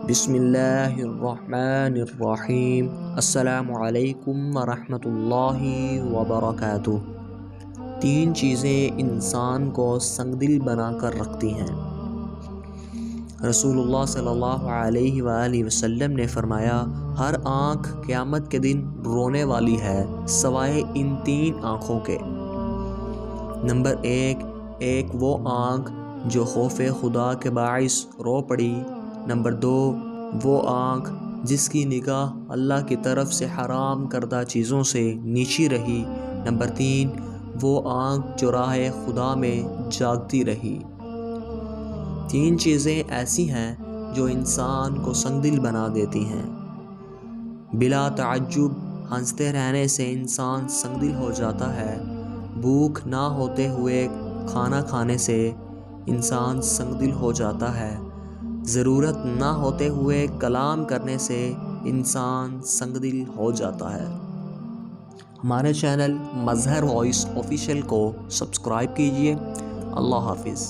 بسم اللہ الرحمن الرحیم۔ السلام علیکم ورحمۃ اللہ وبرکاتہ۔ 3 چیزیں انسان کو سنگ دل بنا کر رکھتی ہیں۔ رسول اللہ صلی اللہ علیہ وآلہ وسلم نے فرمایا، ہر آنکھ قیامت کے دن رونے والی ہے سوائے ان 3 آنکھوں کے۔ نمبر 1، ایک وہ آنکھ جو خوف خدا کے باعث رو پڑی۔ نمبر 2، وہ آنکھ جس کی نگاہ اللہ کی طرف سے حرام کردہ چیزوں سے نیچی رہی۔ نمبر 3، وہ آنکھ جو راہ خدا میں جاگتی رہی۔ 3 چیزیں ایسی ہیں جو انسان کو سنگ دل بنا دیتی ہیں۔ بلا تعجب ہنستے رہنے سے انسان سنگ دل ہو جاتا ہے۔ بھوک نہ ہوتے ہوئے کھانا کھانے سے انسان سنگ دل ہو جاتا ہے۔ ضرورت نہ ہوتے ہوئے کلام کرنے سے انسان سنگ دل ہو جاتا ہے۔ ہمارے چینل مظہر وائس آفیشیل کو سبسکرائب کیجیے۔ اللہ حافظ۔